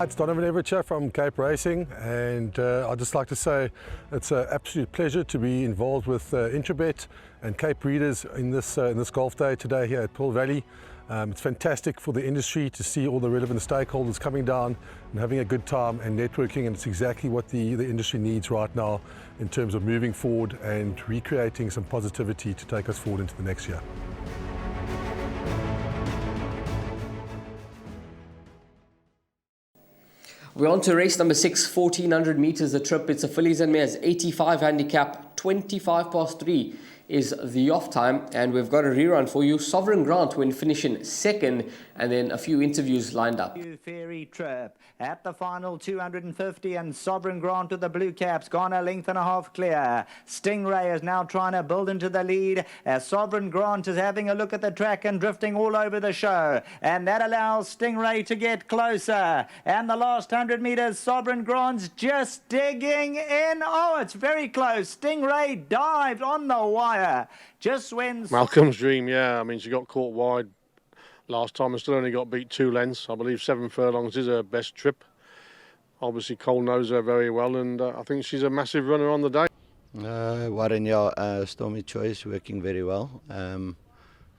It's Donovan Everett from Cape Racing, and I'd just like to say it's an absolute pleasure to be involved with Interbet and Cape Breeders in this golf day today here at Pearl Valley. It's fantastic for the industry to see all the relevant stakeholders coming down and having a good time and networking, and it's exactly what the industry needs right now in terms of moving forward and recreating some positivity to take us forward into the next year. We're on to race number 6, 1400 meters the trip. It's a fillies and mares, 85 handicap, 25 past 3 is the off time, and we've got a rerun for you. Sovereign Grant when finishing second, and then a few interviews lined up. Fairy Trip at the final 250, and Sovereign Grant with the blue caps gone a length and a half clear. Stingray is now trying to build into the lead as Sovereign Grant is having a look at the track and drifting all over the show, and that allows Stingray to get closer. And the last 100 meters, Sovereign Grant's just digging in. Oh, it's very close. Stingray dived on the wire just when Malcolm's Dream, yeah. I mean, she got caught wide last time and still only got beat 2 lengths. I believe 7 furlongs is her best trip. Obviously, Cole knows her very well, and I think she's a massive runner on the day. Warren, yeah, Stormy Choice working very well.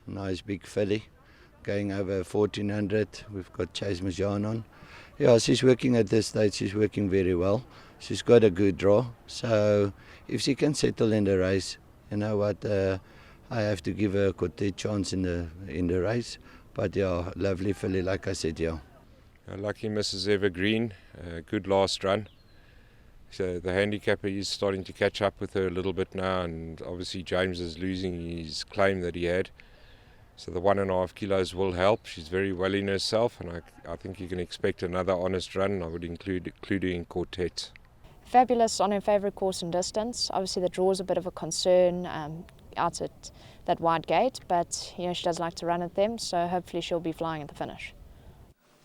Nice big filly, going over 1400. We've got Chase Majan on. Yeah, she's working at this stage. She's working very well. She's got a good draw. So if she can settle in the race, you know what? I have to give her a good chance in the race. But yeah, lovely filly, like I said, yeah. Lucky Mrs. Evergreen, good last run. So the handicapper is starting to catch up with her a little bit now, and obviously James is losing his claim that he had. So the 1.5 kilos will help. She's very well in herself, and I think you can expect another honest run. I would include her in quartet. Fabulous on her favourite course and distance. Obviously the draw is a bit of a concern out at that wide gate, but you know, she does like to run at them, so hopefully she'll be flying at the finish.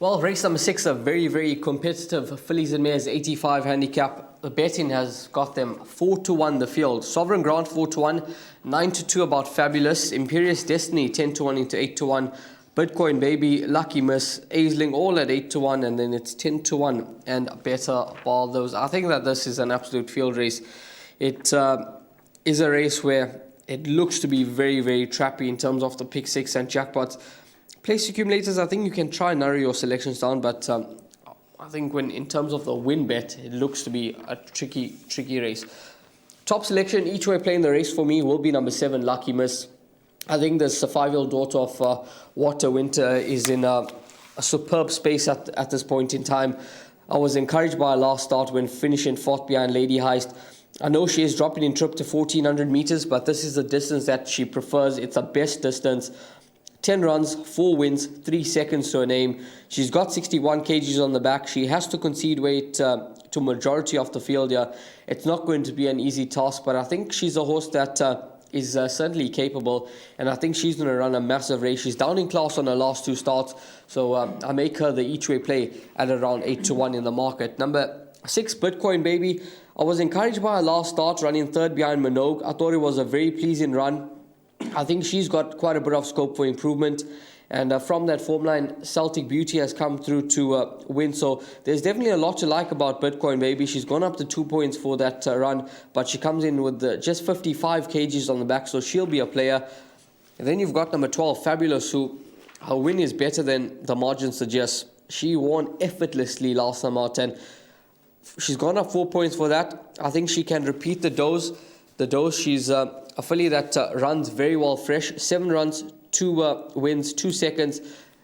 Well, race number 6, a very, very competitive fillies and mares, 85 handicap. The betting has got them 4-1 the field. Sovereign Grant 4-1, 9-2 about Fabulous, Imperious Destiny 10-1 into 8-1. Bitcoin Baby, Lucky Miss, Aisling all at 8-1, and then it's 10-1 and better bar those. I think that this is an absolute field race. It is a race where it looks to be very, very trappy in terms of the pick 6 and jackpots. Place accumulators, I think you can try and narrow your selections down, but I think when in terms of the win bet, it looks to be a tricky race. Top selection, each way playing the race for me will be number 7, Lucky Miss. I think this 5-year-old daughter of Water Winter is in a superb space at this point in time. I was encouraged by her last start when finishing 4th behind Lady Heist. I know she is dropping in trip to 1400 meters, but this is the distance that she prefers. It's her best distance. 10 runs, 4 wins, 3 seconds to her name. She's got 61 kgs on the back. She has to concede weight to majority of the field here. It's not going to be an easy task, but I think she's a horse that is certainly capable, and I think she's going to run a massive race. She's down in class on her last 2 starts, so I make her the each way play at around 8-1 in the market. Number 6, Bitcoin Baby. I was encouraged by her last start, running 3rd behind Minogue. I thought it was a very pleasing run. I think she's got quite a bit of scope for improvement, and from that form line, Celtic Beauty has come through to win. So there's definitely a lot to like about Bitcoin Baby. She's gone up to 2 points for that run, but she comes in with just 55 kgs on the back, so she'll be a player. And then you've got number 12, Fabulous, who her win is better than the margin suggests. She won effortlessly last time out, and she's gone up 4 points for that. I think she can repeat the dose. She's a filly that runs very well fresh. 7 runs, 2 wins, 2 seconds.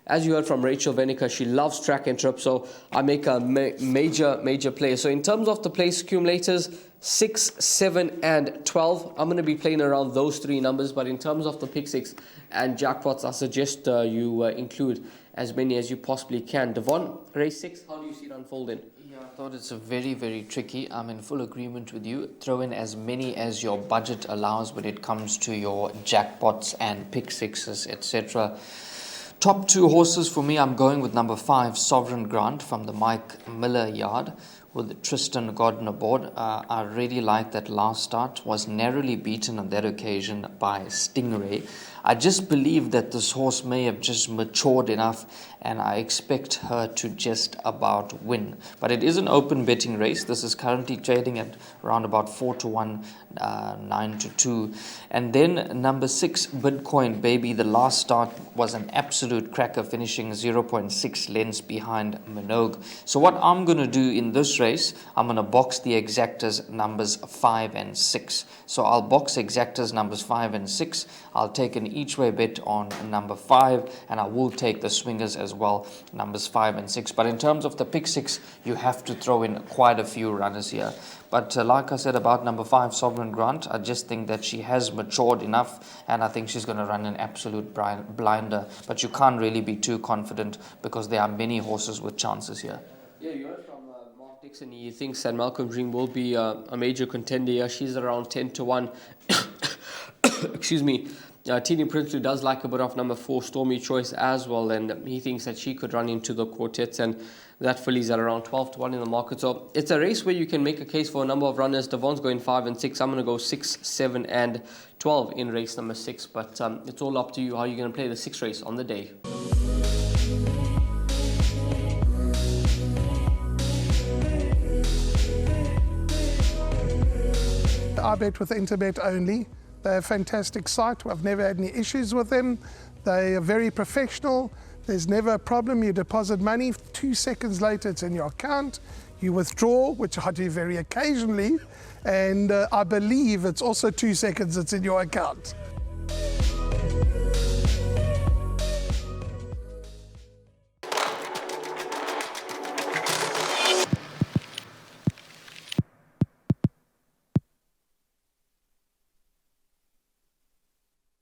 As you heard from Rachel Venica, she loves track and trip, so I make a major play. So in terms of the place accumulators, 6, 7 and 12, I'm going to be playing around those 3 numbers, but in terms of the pick 6 and jackpots, I suggest you include as many as you possibly can. Devon, race 6, how do you see it unfolding? I thought it's a very, very tricky. I'm in full agreement with you. Throw in as many as your budget allows when it comes to your jackpots and pick 6s, etc. Top 2 horses for me, I'm going with number 5, Sovereign Grant from the Mike Miller yard with Tristan Gordon aboard. I really like that last start. Was narrowly beaten on that occasion by Stingray. I just believe that this horse may have just matured enough, and I expect her to just about win. But it is an open betting race. This is currently trading at around about 4-1, 9-2. And then number 6, Bitcoin Baby. The last start was an absolute cracker, finishing 0.6 lengths behind Minogue. So what I'm going to do in this race, I'm going to box the exactas numbers 5 and 6. So I'll box exactas numbers 5 and 6. I'll take an each way bet on number 5, and I will take the swingers as well, numbers 5 and 6. But in terms of the pick 6, you have to throw in quite a few runners here. But like I said about number 5, Sovereign Grant, I just think that she has matured enough, and I think she's going to run an absolute blinder. But you can't really be too confident because there are many horses with chances here. Yeah, you heard from Mark Dixon. He thinks that Malcolm Dream will be a major contender here. She's around 10-1. Excuse me. Teeny Prince, who does like a bit of number 4, Stormy Choice as well, and he thinks that she could run into the quartets, and that filly's at around 12-1 in the market. So it's a race where you can make a case for a number of runners. Devon's going 5 and 6. I'm going to go 6, 7 and 12 in race number 6, but it's all up to you how you're going to play the 6th race on the day. I bet with Interbet only. They're a fantastic site. I've never had any issues with them. They are very professional. There's never a problem. You deposit money, 2 seconds later it's in your account. You withdraw, which I do very occasionally, and I believe it's also 2 seconds it's in your account.